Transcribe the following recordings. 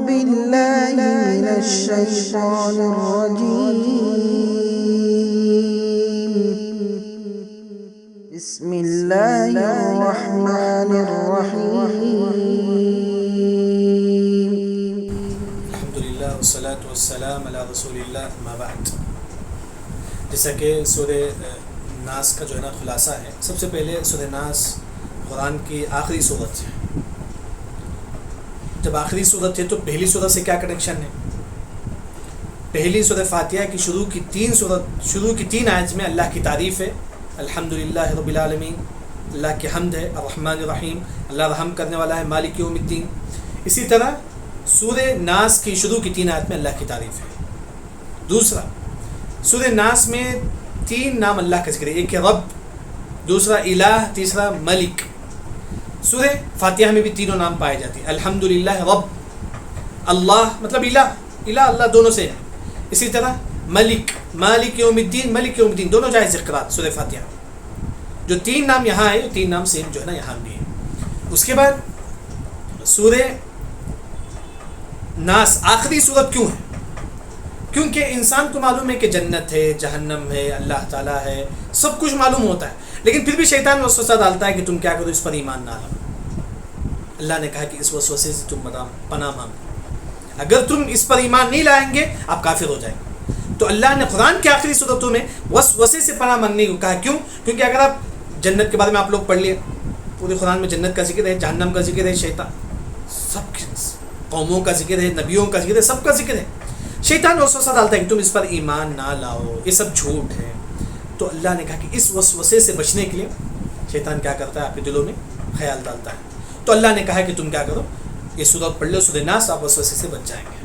بالله من الشيطان الرجيم بسم الله الرحمن الرحيم الحمدللہ والصلاة والسلام علی رسول اللہ اما بعد. جیسا کہ سورہ ناس کا جو ہے نا خلاصہ ہے. سب سے پہلے سورہ ناس قرآن کی آخری صورت ہے. جب آخری صورت ہے تو پہلی صورت سے کیا کنیکشن ہے؟ پہلی سورہ فاتحہ کی شروع کی تین آیت میں اللہ کی تعریف ہے. الحمدللہ رب العالمین، اللہ کی حمد ہے. الرحمن الرحیم، اللہ رحم کرنے والا ہے. مالک یوم الدین. اسی طرح سورہ ناس کی شروع کی تین آیت میں اللہ کی تعریف ہے. دوسرا، سورہ ناس میں تین نام اللہ کا ذکر ہے. ایک ہے رب، دوسرا الہ، تیسرا ملک. سورہ فاتحہ میں بھی تینوں نام پائے جاتے ہیں. الحمدللہ رب، اللہ مطلب الہ اللہ دونوں سے ہے. اسی طرح ملک، مالک یوم الدین، ملک یوم الدین، دونوں جائز ذکرات سورہ فاتحہ. جو تین نام یہاں ہے، تین نام سیم جو ہے نا یہاں بھی ہے. اس کے بعد سورہ ناس آخری صورت کیوں ہے؟ کیونکہ انسان کو معلوم ہے کہ جنت ہے، جہنم ہے، اللہ تعالیٰ ہے، سب کچھ معلوم ہوتا ہے، لیکن پھر بھی شیطان وسوسہ ڈالتا ہے کہ تم کیا کرو، اس پر ایمان نہ لاؤ. اللہ نے کہا کہ اس وسوسے سے تم پناہ مانگو. اگر تم اس پر ایمان نہیں لائیں گے آپ کافر ہو جائیں گے. تو اللہ نے قرآن کی آخری صورتوں میں وسوسے سے پناہ مانگنے کو کہا. کیوں؟ کیونکہ اگر آپ جنت کے بارے میں آپ لوگ پڑھ لیے، پورے قرآن میں جنت کا ذکر ہے، جہنم کا ذکر ہے، شیطان سب قوموں کا ذکر ہے، نبیوں کا ذکر ہے، سب کا ذکر ہے. شیطان وسوسہ ڈالتا ہے کہ تم اس پر ایمان نہ لاؤ، یہ سب جھوٹ ہے. تو اللہ نے کہا کہ اس وسوسے سے بچنے کے لیے شیطان کیا کرتا ہے؟ آپ کے دلوں میں خیال ڈالتا ہے. تو اللہ نے کہا کہ تم کیا کرو، یہ سورت پڑھ لو، سورہ ناس، آپ وسوسے سے بچ جائیں گے.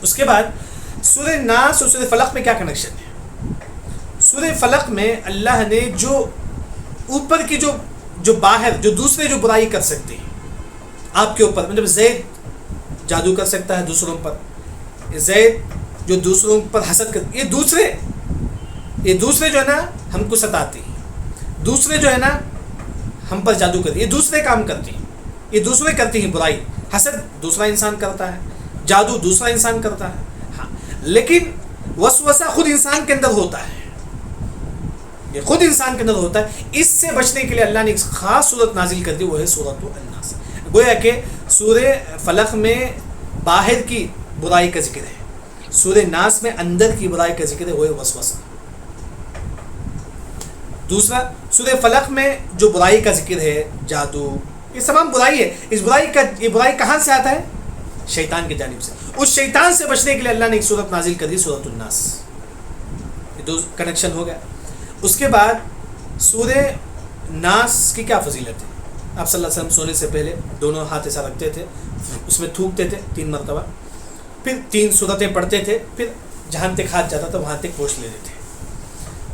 اس کے بعد سورہ ناس اور سورہ فلق میں کیا کنیکشن ہے؟ سورہ فلق میں اللہ نے جو اوپر کی جو باہر جو دوسرے جو برائی کر سکتے ہیں آپ کے اوپر، مطلب زید جادو کر سکتا ہے دوسروں پر، زید جو دوسروں پر حسد کر، یہ دوسرے جو ہے نا ہم کو ستاتے ہیں، دوسرے جو ہے نا ہم پر جادو کرتے ہیں، یہ دوسرے کام کرتے ہیں، یہ دوسرے کرتے ہیں برائی. حسد دوسرا انسان کرتا ہے، جادو دوسرا انسان کرتا ہے. ہاں، لیکن وسوسہ خود انسان کے اندر ہوتا ہے، یہ خود انسان کے اندر ہوتا ہے. اس سے بچنے کے لیے اللہ نے ایک خاص صورت نازل کر دی، وہ ہے سورۃ الناس. گویا کہ سورہ فلق میں باہر کی برائی کا ذکر ہے، سورہ ناس میں اندر کی برائی کا ذکر ہے، وہ ہے وسوسہ. دوسرا، سورہ فلق میں جو برائی کا ذکر ہے، جادو، یہ تمام برائی ہے. یہ برائی کہاں سے آتا ہے؟ شیطان کی جانب سے. اس شیطان سے بچنے کے لیے اللہ نے ایک صورت نازل کر دی، سورۃ الناس. یہ دو کنیکشن ہو گیا. اس کے بعد سورہ ناس کی کیا فضیلت ہے؟ آپ صلی اللہ علیہ وسلم سونے سے پہلے دونوں ہاتھ ایسا رکھتے تھے، اس میں تھوکتے تھے 3 مرتبہ، پھر 3 سورتیں پڑھتے تھے، پھر جہاں تک ہاتھ جاتا تھا وہاں تک پوچھ لیتے تھے.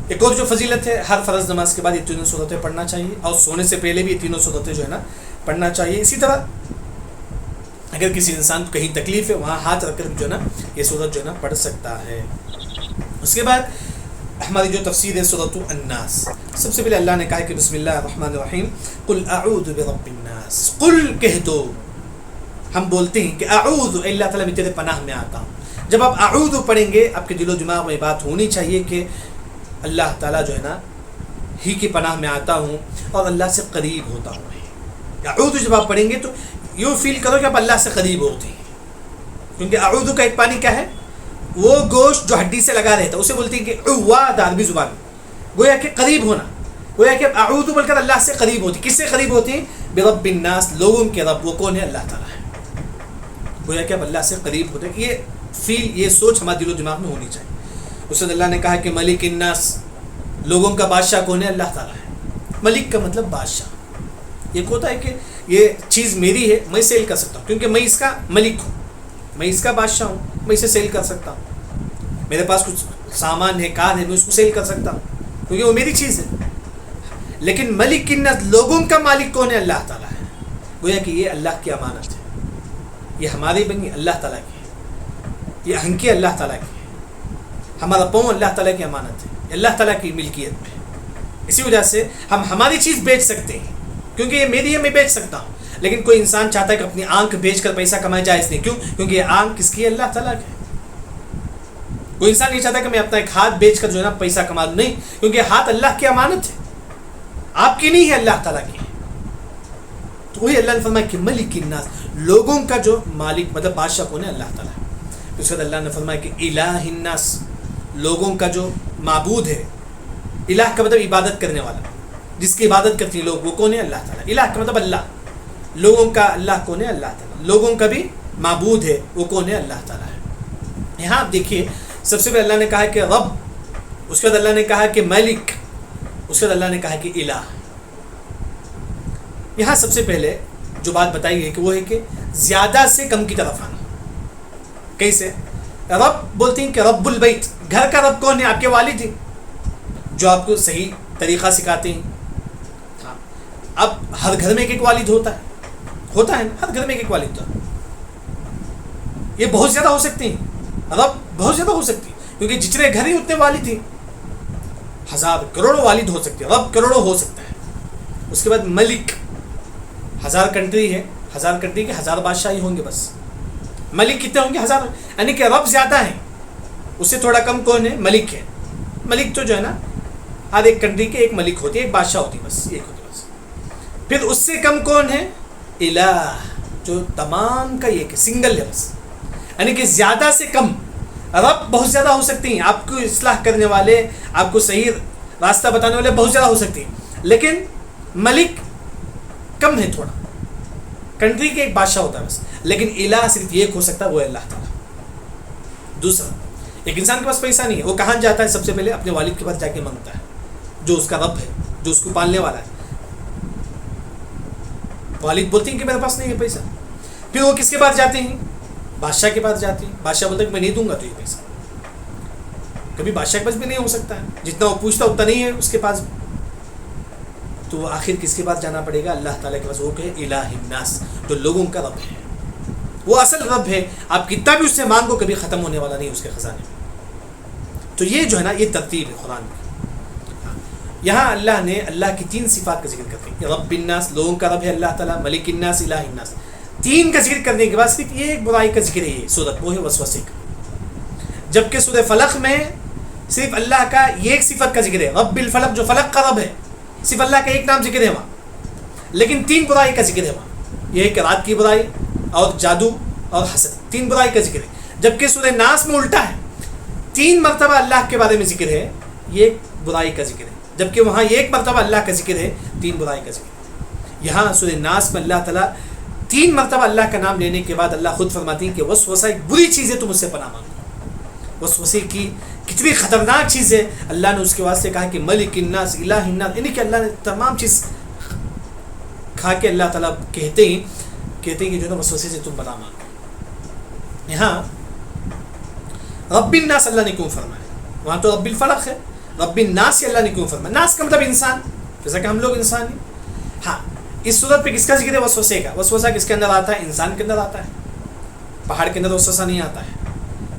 ایک اور جو فضیلت ہے، ہر فرض نماز کے بعد یہ تینوں سورتیں پڑھنا چاہیے، اور سونے سے پہلے بھی یہ تینوں سورتیں جو ہے نا پڑھنا چاہیے. اسی طرح اگر کسی انسان کو کہیں تکلیف ہے وہاں ہاتھ رکھ کر جو ہے نا یہ سورت جو ہے نا پڑھ سکتا ہے. اس کے بعد ہماری جو تفسیر ہے سورۃ الناس، سب سے پہلے اللہ نے کہا کہ بسم اللہ الرحمن الرحیم، قل اعوذ برب الناس. قل کہہ دو، ہم بولتے ہیں کہ اعوذ، اللہ تعالیٰ میں تیرے پناہ میں آتا ہوں. جب آپ اعوذ پڑھیں گے آپ کے دل و دماغ میں بات ہونی چاہیے کہ اللہ تعالیٰ جو ہے نا ہی کی پناہ میں آتا ہوں اور اللہ سے قریب ہوتا ہوں. اعوذ جب آپ پڑھیں گے تو یوں فیل کرو کہ آپ اللہ سے قریب ہوتے ہیں، کیونکہ اعوذ کا ایک پانی کیا ہے؟ وہ گوشت جو ہڈی سے لگا رہتا ہے اسے بولتے ہیں کہ عواد عربی زبان میں. گویا کہ قریب ہونا، گویا کہ اعوذ بول کر اللہ سے قریب ہوتی. کس سے قریب ہوتی ہیں؟ برب الناس، لوگوں کے رب. وہ کون ہے؟ اللہ تعالیٰ ہے. گویا کہ اب اللہ سے قریب ہوتے ہیں. یہ فیل، یہ سوچ ہمارے دل و دماغ میں ہونی چاہیے. اس وقت اللہ نے کہا کہ ملک الناس، لوگوں کا بادشاہ کون ہے؟ اللہ تعالیٰ ہے. ملک کا مطلب بادشاہ. یہ ہوتا ہے کہ یہ چیز میری ہے، میں سیل کر سکتا ہوں، کیونکہ میں اس کا ملک ہوں، میں اس کا بادشاہ ہوں، میں اسے سیل کر سکتا ہوں. میرے پاس کچھ سامان ہے، کار ہے، میں اس کو سیل کر سکتا ہوں کیونکہ وہ میری چیز ہے. لیکن ملک الناس، لوگوں کا مالک کون ہے؟ اللہ تعالیٰ ہے. گویا کہ یہ اللہ کی امانت ہے، یہ ہماری بنی اللہ تعالیٰ کی ہے، یہ ہنکی اللہ تعالیٰ کی ہے، ہمارا پاؤں اللہ تعالیٰ کی امانت ہے، اللہ تعالیٰ کی ملکیت میں. اسی وجہ سے ہم ہماری چیز بیچ سکتے ہیں کیونکہ یہ میری ہے، میں بیچ سکتا ہوں. لیکن کوئی انسان چاہتا ہے کہ اپنی آنکھ بیچ کر پیسہ کمائے، جائز نہیں. کیوں؟ کیونکہ یہ آنکھ کس کی ہے؟ اللہ تعالیٰ کی. کوئی انسان نہیں چاہتا کہ میں اپنا ایک ہاتھ بیچ کر جو ہے نا پیسہ کما لوں. نہیں، کیونکہ ہاتھ اللہ کی امانت ہے، آپ کی نہیں ہے، اللہ تعالیٰ کی ہے. تو وہی اللہ نے فرمایا کہ ملک الناس، لوگوں کا جو مالک مطلب بادشاہ کون ہے؟ اللہ تعالیٰ. اس کے بعد اللہ نے فرمایا کہ الہ الناس، لوگوں کا جو معبود ہے. الہ کا مطلب عبادت کرنے والا، جس کی عبادت کرتے ہیں لوگ، وہ کون ہے؟ اللہ تعالیٰ. الہ کا مطلب اللہ. لوگوں کا اللہ کون ہے؟ اللہ تعالیٰ. لوگوں کا بھی معبود ہے، وہ کون ہے؟ اللہ تعالیٰ ہے. یہاں آپ دیکھیے، سب سے پہلے اللہ نے کہا کہ رب، اس کے بعد اللہ نے کہا کہ ملک، اس کے بعد اللہ نے کہا کہ الہ. یہاں سب سے پہلے جو بات بتائی ہے کہ وہ ہے کہ زیادہ سے کم کی طرف آنا. کیسے؟ رب بولتے ہیں کہ رب البیت، گھر کا رب کون ہے؟ آپ کے والد ہیں، جو آپ کو صحیح طریقہ سکھاتے ہیں. اب ہر گھر میں ایک والد ہوتا ہے نا، ہر گھر میں ایک والد ہوتا ہے. یہ بہت زیادہ ہو سکتے ہیں، رب بہت زیادہ ہو سکتی ہے، کیونکہ جتنے گھر ہی اتنے والد ہیں. ہزار کروڑوں والد ہو سکتے ہیں، رب کروڑوں ہو سکتا ہے. اس کے بعد ملک، 1000 کنٹری ہے، 1000 کنٹری کے 1000 بادشاہ ہی ہوں گے بس. ملک کتنے ہوں گے؟ 1000. یعنی کہ رب زیادہ ہیں، اس سے تھوڑا کم کون ہے؟ ملک ہے. ملک تو جو ہے نا، ہر ایک کنٹری کے ایک ملک ہوتی ہے، ایک بادشاہ ہوتی ہے، بس ایک ہوتی ہے بس. پھر اس سے کم کون ہے؟ الہ، جو تمام کا ایک ہے، سنگل ہے بس. یعنی کہ زیادہ سے کم. رب بہت زیادہ ہو سکتی ہیں، آپ کو اصلاح کرنے والے، آپ کو صحیح راستہ بتانے والے بہت زیادہ ہو سکتی ہیں، لیکن ملک کم ہے تھوڑا. کنٹری کے ایک بادشاہ ہوتا ہے بس، لیکن الہ صرف ایک ہو سکتا ہے، وہ ہے اللہ تعالیٰ. دوسرا، ایک انسان کے پاس پیسہ نہیں ہے، وہ کہاں جاتا ہے؟ سب سے پہلے اپنے والد کے پاس جا کے مانگتا ہے، جو اس کا رب ہے، جو اس کو پالنے والا ہے. والد بولتے ہیں کہ میرے پاس نہیں ہے پیسہ. پھر وہ کس کے پاس جاتے ہیں؟ بادشاہ کے پاس جاتے ہیں. بادشاہ بولتا ہے کہ میں نہیں دوں گا تو یہ پیسہ. کبھی بادشاہ کے پاس بھی نہیں ہو سکتا ہے، جتنا وہ پوچھتا اتنا نہیں ہے اس کے پاس. تو وہ آخر کس کے پاس جانا پڑے گا؟ اللہ تعالیٰ کے پاس. وہ کہ الہ الناس، جو لوگوں کا رب ہے، وہ اصل رب ہے. آپ کتنا بھی اس سے مانگو، کبھی ختم ہونے والا نہیں اس کے خزانے. تو یہ جو ہے نا، یہ ترتیب ہے قرآن کی. یہاں اللہ نے اللہ کی 3 صفات کا ذکر کرتے ہیں. رب الناس، لوگوں کا رب ہے اللہ تعالیٰ. ملک الناس، الہ الناس. 3 کا ذکر کرنے کے بعد صرف یہ ایک برائی کا ذکر ہے، یہ سورت، وہ ہے وسوسے کا. جبکہ سورہ فلق میں صرف اللہ کا ایک صفت کا ذکر ہے، رب الفلق، جو فلق کا رب ہے، صرف اللہ کا ایک نام ذکر ہے وہاں. لیکن 3 برائی کا ذکر ہے وہاں. یہ ہے کہ رات کی برائی اور جادو اور حسد، 3 برائی کا ذکر ہے. جبکہ سورہ ناس میں الٹا ہے، 3 مرتبہ اللہ کے بارے میں ذکر ہے، یہ ایک برائی کا ذکر ہے. جبکہ وہاں 1 مرتبہ اللہ کا ذکر ہے، 3 برائی کا ذکر ہے. یہاں سورہ ناس میں اللہ تعالیٰ 3 مرتبہ اللہ کا نام لینے کے بعد اللہ خود فرماتی ہے کہ وسوسہ ایک بری چیز ہے، تم اس سے پناہ مانگو. وسوسے کی کتنی خطرناک چیز ہے. اللہ نے اس کے واسطے کہا کہ ملک الناس، الہ الناس، یعنی کہ اللہ نے تمام چیز کھا کے اللہ تعالیٰ کہتے ہیں کہ جو ہے نا وسوسے سے تم پناہ مانگو. یہاں رب الناس اللہ نے کیوں فرمایا؟ وہاں تو رب الفلق ہے، رب الناس اللہ نے کیوں فرمایا؟ ناس کا مطلب انسان، جیسا کہ ہم لوگ انسان ہیں. ہاں، اس صورت پہ کس کا ذکر ہے؟ وسوسے کا. وسوسہ کس کے اندر آتا ہے؟ انسان کے اندر آتا ہے. پہاڑ کے اندر وسوسہ نہیں آتا ہے،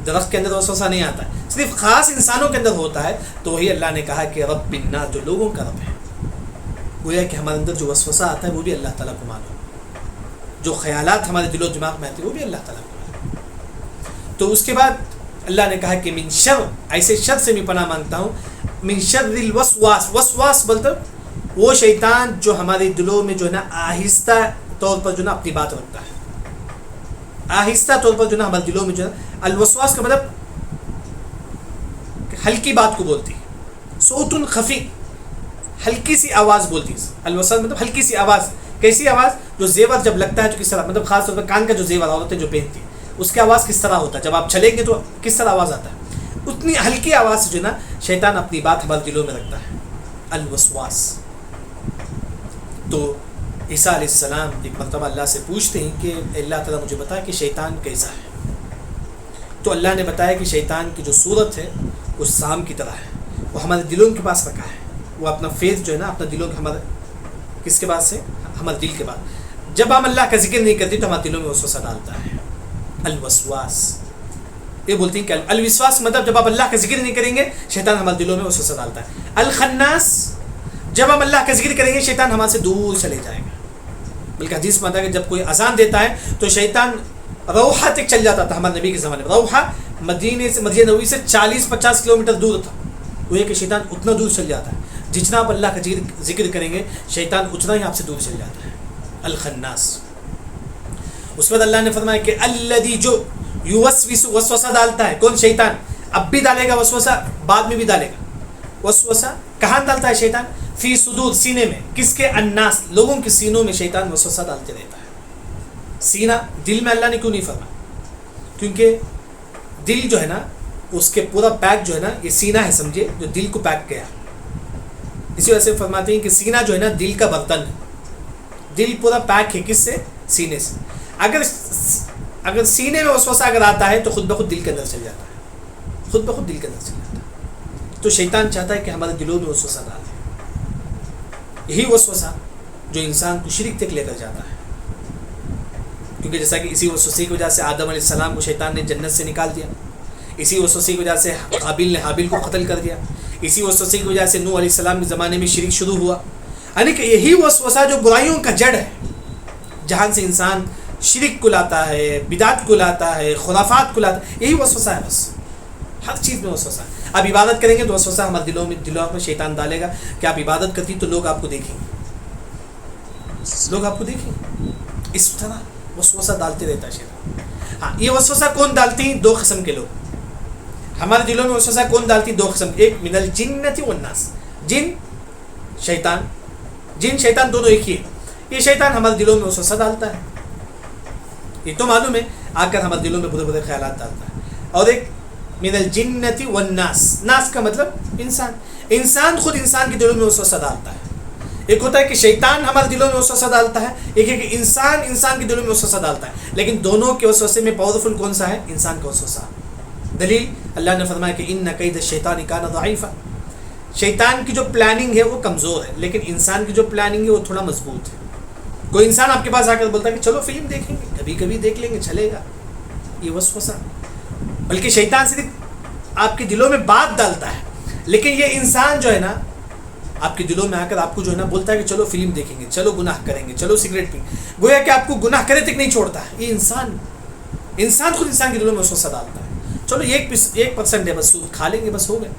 درخت کے اندر وسوسہ نہیں آتا ہے، صرف خاص انسانوں کے اندر ہوتا ہے. تو وہی اللہ نے کہا کہ رب الناس، جو لوگوں کا رب ہے. گویا کہ ہمارے اندر جو وسوسہ آتا ہے وہ بھی اللہ تعالیٰ کو معلوم. جو خیالات ہمارے دل و دماغ میں آتے ہیں وہ بھی اللہ تعالیٰ کو معلوم. تو اس کے بعد اللہ نے کہا کہ من شر، ایسے شر سے میں پناہ مانگتا ہوں. من شر الوسواس، وسواس بولتے وہ شیطان جو ہمارے دلوں میں جو ہے نا آہستہ طور پر جو ہے نا اپنی بات رکھتا ہے. آہستہ طور پر جو ہے نا ہمارے دلوں میں جو ہے نا، الوسواس کا مطلب ہلکی بات کو بولتی، صوت خفی، ہلکی سی آواز بولتی. الوسواس مطلب ہلکی سی آواز. کیسی آواز؟ جو زیور جب لگتا ہے تو کس طرح، مطلب خاص طور پر کان کا جو زیور عورتیں جو پہنتی ہیں اس کی آواز کس طرح ہوتا ہے، جب آپ چلیں گے تو کس طرح آواز آتا ہے، اتنی ہلکی آواز سے جو ہے نا شیطان اپنی بات ہمارے دلوں میں رکھتا ہے. الوسواس. تو عیسیٰ علیہ السلام ایک مرتبہ اللہ سے پوچھتے ہیں کہ اللہ تعالیٰ مجھے بتا کہ شیطان کیسا ہے. تو اللہ نے بتایا کہ شیطان کی جو صورت ہے وہ سام کی طرح ہے، وہ ہمارے دلوں کے پاس رکھا ہے. وہ اپنا فیس جو ہے نا اپنا دلوں کے، ہمارے کس کے پاس ہے؟ ہمارے دل کے پاس. جب ہم اللہ کا ذکر نہیں کرتے تو ہمارے دلوں میں وسوسہ ڈالتا ہے. الوسواس. یہ بولتے ہیں کہ الوسواس مطلب جب آپ اللہ کا ذکر نہیں کریں گے شیطان ہمارے دلوں میں وسوسہ ڈالتا ہے. الخناس، جب ہم اللہ کا ذکر کریں گے شیطان ہمارے سے دور چلے جائے گا. بلکہ حدیث میں آتا ہے کہ جب کوئی اذان دیتا ہے تو شیطان روحہ تک چل جاتا تھا ہمارے نبی کے زمانے میں. روحہ مدینہ نبوی سے 40-50 کلومیٹر دور تھا. وہ یہ کہ شیطان اتنا دور چل جاتا ہے جتنا آپ اللہ کا ذکر کریں گے شیطان اتنا ہی آپ سے دور چل جاتا ہے. الخناس. اس کے بعد اللہ نے فرمایا کہ الذی جو یوسوس وسوسہ ڈالتا ہے. کون؟ شیطان. اب بھی ڈالے گا وسوسہ, بعد میں بھی ڈالے گا وسوسہ. کہاں ڈالتا ہے شیطان؟ فی صدور, سینے میں. کس کے؟ الناس, لوگوں کے سینوں میں شیطان وسوسہ ڈالتے رہتا ہے. سینہ, دل میں اللہ نے کیوں نہیں فرمایا؟ کیونکہ دل جو ہے نا اس کے پورا پیک جو ہے نا یہ سینہ ہے, سمجھے, جو دل کو پیک کیا. اسی وجہ سے فرماتے ہیں کہ سینہ جو ہے نا دل کا برتن ہے. دل پورا پیک ہے کس سے؟ سینے سے. اگر سینے میں وسوسہ اگر آتا ہے تو خود بخود دل کے اندر چل جاتا ہے, خود بخود دل کے اندر چل جاتا ہے. تو شیطان چاہتا ہے کہ ہمارے دلوں میں وسوسہ ڈالے. یہی وسوسہ جو انسان کو شرک تک لے کر جاتا ہے. کیونکہ جیسا کہ اسی وسوسے کی وجہ سے آدم علیہ السلام کو شیطان نے جنت سے نکال دیا. اسی وسوسے کی وجہ سے قابیل نے حابیل کو قتل کر دیا. اسی وسوسے کی وجہ سے نوح علیہ السلام کے زمانے میں شرک شروع ہوا. یعنی کہ یہی وسوسہ جو برائیوں کا جڑ ہے, جہاں سے انسان شرک کو لاتا ہے, بدعت کو لاتا ہے, خرافات کو لاتا ہے, یہی وسوسہ ہے. بس ہر چیز میں وسوسہ. اب عبادت کریں گے تو وسوسہ ہمارے دلوں میں شیطان ڈالے گا کہ آپ عبادت کرتی تو لوگ آپ کو دیکھیں گے, لوگ آپ کو دیکھیں گے. اس طرح وسوسہ ڈالتے رہتا ہے شیطان. ہاں, یہ وسوسہ کون ڈالتی ہیں؟ دو قسم کے لوگ. ہمارے دلوں میں وسوسہ کون ڈالتی؟ دو قسم. ایک من الجنۃ والناس, جن شیطان. جن شیطان دونوں ایک ہی ہے. یہ شیطان ہمارے دلوں میں وسوسہ ڈالتا ہے, یہ تو معلوم ہے, آ کر ہمارے دلوں میں برے برے خیالات ڈالتا ہے. اور ایک من الجنۃ والناس, ناس کا مطلب انسان. انسان خود انسان کے دلوں میں وسوسہ ڈالتا ہے. ایک ہوتا ہے کہ شیطان ہمارے دلوں میں وسوسہ ڈالتا ہے, ایک ہے کہ انسان کے دلوں میں وسوسہ ڈالتا ہے. لیکن دونوں کے وسوسے میں پاورفل کون سا ہے؟ انسان کا وسوسہ. دلیل اللہ نے فرمایا کہ ان کید الشیطان کان ضعیفا. شیطان کی جو پلاننگ ہے وہ کمزور ہے, لیکن انسان کی جو پلاننگ ہے وہ تھوڑا مضبوط ہے. کوئی انسان آپ کے پاس آ کر بولتا ہے کہ چلو فلم دیکھیں گے, کبھی کبھی دیکھ لیں گے, چلے گا, یہ وسوسہ. بلکہ شیطان صرف آپ کے دلوں میں بات ڈالتا ہے, لیکن یہ انسان جو ہے نا آپ کے دلوں میں آ کر آپ کو جو ہے نا بولتا ہے کہ چلو فلم دیکھیں گے, چلو گناہ کریں گے, چلو سگریٹ پئیں گے. گویا کہ آپ کو گناہ کرے تک نہیں چھوڑتا ہے. یہ انسان خود انسان کے دلوں میں وسوسہ ڈالتا ہے. چلو 1% ہے, بس سود کھا لیں گے, بس ہو گئے.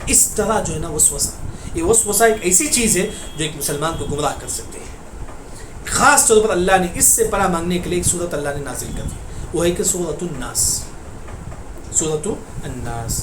اس طرح جو ہے نا وسوسہ, یہ وسوسہ ایک ایسی چیز ہے جو ایک مسلمان کو گمراہ کر سکتے ہیں. خاص طور پر اللہ نے اس سے پناہ مانگنے کے لیے ایک سورت اللہ نے نازل کر دی, وہ ہے کہ سورۃ الناس. سورۃ الناس